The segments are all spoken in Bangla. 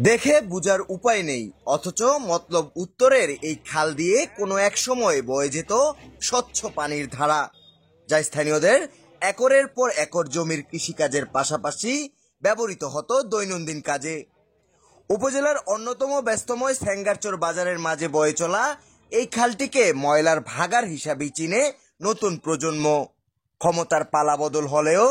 দেখে বুঝার উপায় নেই, অথচ মতলব উত্তরের এই খাল দিয়ে কোনো এক সময় বয়ে যেত স্বচ্ছ পানির ধারা, যা স্থানীয়দের একরের পর একর জমির কৃষিকাজের পাশাপাশি ব্যবহৃত হতো দৈনন্দিন কাজে। উপজেলার অন্যতম ব্যস্তময় সেঙ্গারচর বাজারের মাঝে বয়ে চলা এই খালটিকে ময়লার ভাগার হিসাবেই চিনে নতুন প্রজন্ম। ক্ষমতার পালাবদল হলেও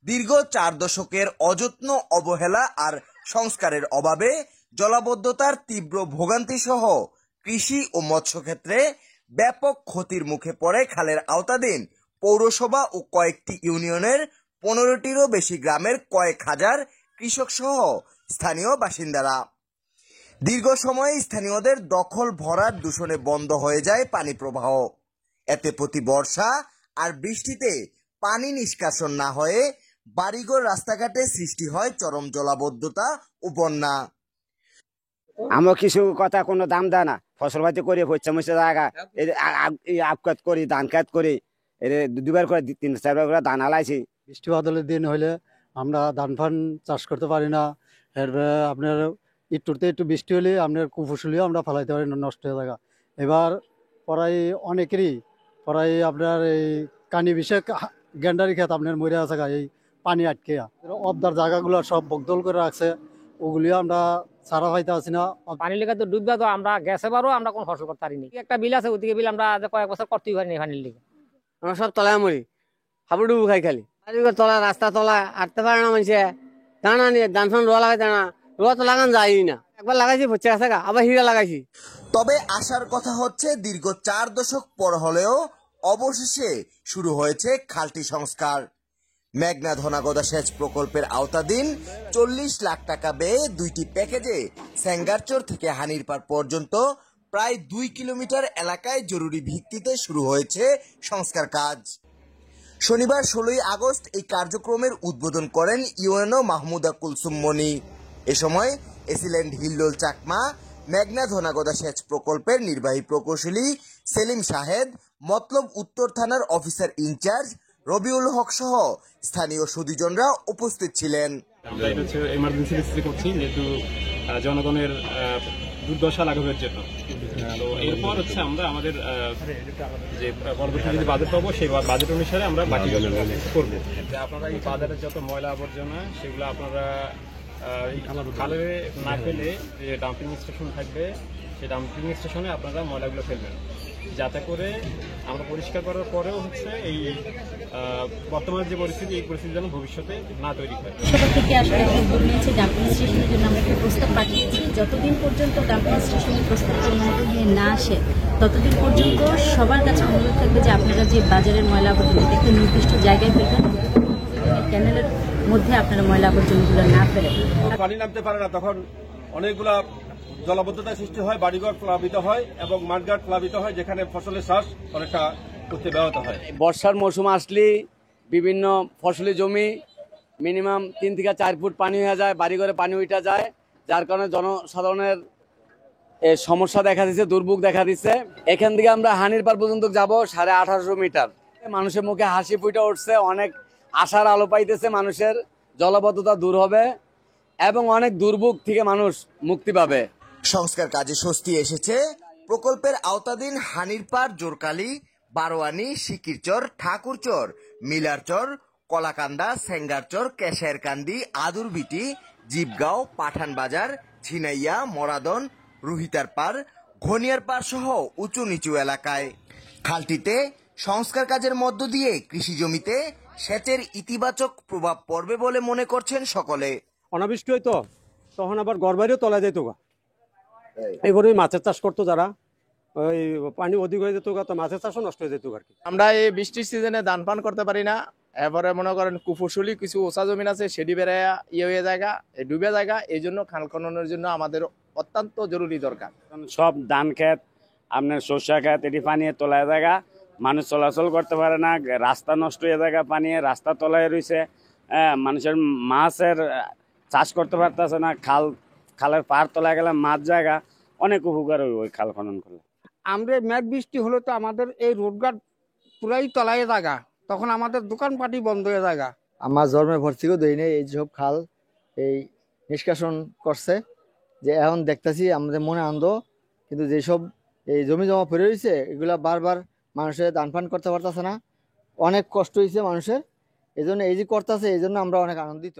দীর্ঘ 4 দশকের অযত্ন, অবহেলা আর সংস্কারের অভাবে জলাবদ্ধতার তীব্র ভোগান্তি সহ কৃষি ও মৎস্য ক্ষেত্রে ব্যাপক ক্ষতির মুখে পড়ে খালের আওতাধীন পৌরসভা ও কয়েকটি ইউনিয়নের 15টিরও বেশি গ্রামের কয়েক হাজার কৃষক সহ স্থানীয় বাসিন্দারা। দীর্ঘ সময়ে স্থানীয়দের দখল ভরাট দূষণে বন্ধ হয়ে যায় পানি প্রবাহ। এতে প্রতি বর্ষা আর বৃষ্টিতে পানি নিষ্কাশন না হয়ে বাড়িঘর, রাস্তাঘাটে সৃষ্টি হয় চরম জলাবদ্ধতা ও বন্যা। আমার কিছু কথা কোনো দাম দেয় না, ফসল পাতি করি, হচ্ছে মুছে জায়গা আবকাত করি, ধান কাত করি, দুবার করে 3-4বার করে ধান আলাইছি। বৃষ্টি বাদলের দিন হইলে আমরা ধান ফান চাষ করতে পারি না। এরপরে আপনার একটু বৃষ্টি হলে আপনার কুফসলিও আমরা ফেলাইতে পারি না, নষ্ট হয়ে থাকা। এবার প্রায় অনেকেরই প্রায় আপনার এই কানি বিষে গেন্ডারি খেত আপনার মরে আছে এই পানি আটকে। অবদার জায়গাগুলো সব বকদল করে রাখছে, ওগুলিও আমরা সারা পাইতে আছি না। পানি লেগে তো ডুববা, তো আমরা গ্যাসে পারো আমরা কোনো ফসল করতে পারিনি। একটা বিল আছে, ওদিকে বিল আমরা কয়েক বছর করতেই পারিনি পানির লেগে। আমরা সব তলায় মরি, হাবুডুবু খাই খালি। তলা, রাস্তা তলা, হাঁটতে পারে না মানুষে। দানা নিয়ে ধান ফান রোয়া লাগাই, দানা রোয়া তো লাগান যায়ই না। একবার লাগাইছি হচ্ছে আছে, আবার হিরা লাগাইছি। তবে আসার কথা হচ্ছে দীর্ঘ 4 দশক পর হলেও অবশেষে শুরু হয়েছে খালটি সংস্কার। মেঘনা ধনাগদা সেচ প্রকল্পের আওতাধীন 40 লাখ টাকা ব্যয়ে 2টি প্যাকেজে সেঙ্গারচর থেকে হানিরপাড় পর্যন্ত প্রায় 2 কিলোমিটার এলাকায় জরুরি ভিত্তিতে শুরু হয়েছে সংস্কার কাজ। শনিবার 16ই আগস্ট এই কার্যক্রমের উদ্বোধন করেন ইউএনও মাহমুদা কুলসুম মনি। এ সময় এসিল্যান্ড হিল্লোল চাকমা, মেঘনা ধনাগদা সেচ প্রকল্পের নির্বাহী প্রকৌশলী সেলিম শাহেদ, মতলব উত্তর থানার অফিসার ইনচার্জ রবিউল হক সহ স্থানীয় সুধীজনরা উপস্থিত ছিলেন। আমরা এটা হচ্ছে এমার্জেন্সি রেজিস্ট্রি করছি, যেহেতু জনগণের দুর্দশা লাঘবের জন্য। তো এরপর হচ্ছে আমরা আমাদের যে পরবর্তী যে বাজেট পাবো, সেই বাজেট অনুসারে আমরা বাকি করবো। আপনারা এই বাজারের যত ময়লা আবর্জনা সেগুলো আপনারা খালে না ফেলে যে ডাম্পিং স্টেশন থাকবে, সেই ডাম্পিং স্টেশনে আপনারা ময়লাগুলো ফেলবেন, যাতে করে আমরা পরিষ্কার করার পরেও হচ্ছে এই বর্তমানে যে পরিস্থিতি, এই পরিস্থিতি যেন ভবিষ্যতে না তৈরি হয়। সরকার থেকে আসলে উদ্যোগ নিয়েছে ডাম্পিং স্টেশনের জন্য আমরা একটা প্রস্তাব পাঠিয়েছি। যতদিন পর্যন্ত ডাম্পিং স্টেশনের প্রস্তাবটা নিয়ে না আসে, ততদিন পর্যন্ত সবার কাছে অনুরোধ থাকবে যে আপনারা যে বাজারের ময়লা আবর্জনা একটা নির্দিষ্ট জায়গায় ফেলবেন, ক্যানেলের মধ্যে আপনারা ময়লা আবর্জনাগুলো না ফেলেন। পানি নামতে পারে না, তখন অনেকগুলা জলাবদ্ধতা সৃষ্টি হয়, বাড়িঘর প্লাবিত হয় এবং মাঠঘাট প্লাবিত হয়, যেখানে ফসলের চাষ অনেকটা করতে ব্যাহত হয়। বর্ষার মৌসুম আসলে বিভিন্ন ফসলি জমি মিনিমাম 3 থেকে 4 ফুট পানি হয়ে যায়, বাড়িঘরে পানি উঠে যায়, যার কারণে জনসাধারণের সমস্যা দেখা দিচ্ছে, দুর্ভোগ দেখা দিচ্ছে। এখান থেকে আমরা হানিরপাড় পর্যন্ত যাব 1850 মিটার। মানুষের মুখে হাসি ফুটে উঠছে, অনেক আশার আলো পাইতেছে, মানুষের জলাবদ্ধতা দূর হবে এবং অনেক দুর্ভোগ থেকে মানুষ মুক্তি পাবে। সংস্কার কাজে স্বস্তি এসেছে প্রকল্পের আওতাধীন হানিরপাড়, জোরকালি, বারোয়ানি, সিকিরচর, ঠাকুরচর, মিলারচর, কলাকান্দা, সেঙ্গারচর, কেশারকান্দি, আদুরবিটি, জীবগাঁও, পাঠানবাজার, ঝিনাইয়া, মরাদন, রুহিতারপাড়, ঘনিয়ারপাড় সহ উঁচু নিচু এলাকায়। খালটিতে সংস্কার কাজের মধ্য দিয়ে কৃষি জমিতে সেচের ইতিবাচক প্রভাব পড়বে বলে মনে করছেন সকলে। অনাবৃষ্টি হইতো, তখন আবার ঘরবাড়িও তলা যেত, এইভাবে মাছের চাষ করতো যারা, ওই পানি অধিক হয়ে যেত, তো মাছের চাষও নষ্ট হয়ে যেত আর কি। আমরা এই বৃষ্টির সিজনে ধান পান করতে পারি না। এরপরে মনে করেন কুফসলি কিছু ওষা জমিন আছে, সেটি বেড়াইয়া হয়ে জায়গা, ডুবে জায়গা, এই জন্য খাল খননের জন্য আমাদের অত্যন্ত জরুরি দরকার। সব ধান ক্ষেত, আপনার শস্য ক্ষেত, এটি পানি তোলায় জায়গা, মানুষ চলাচল করতে পারে না, রাস্তা নষ্ট হয়ে জায়গা, পানি রাস্তা তলায় রয়েছে, মানুষের মাছের চাষ করতে পারতেছে না। খালের পাড় তোলা গেলে মাছ জায়গা, অনেক উপকার ওই খাল খনন করলে। আমরা মেঘ বৃষ্টি হলে তো আমাদের এই রোডঘাট পুরাই তলায় জায়গা, তখন আমাদের দোকানপাটি বন্ধ হয়ে জায়গা। আমার জন্মে ভর্তিও দেয় নেই, এই সব খাল এই নিষ্কাশন করছে, যে এখন দেখতেছি আমাদের মনে আনন্দ, কিন্তু যেসব এই জমি জমা পড়ে রয়েছে এগুলা বারবার মানুষের দান পান করতে পারতেছে না, অনেক কষ্ট হয়েছে মানুষের, এই জন্য এই যে করতেছে এই জন্য আমরা অনেক আনন্দিত।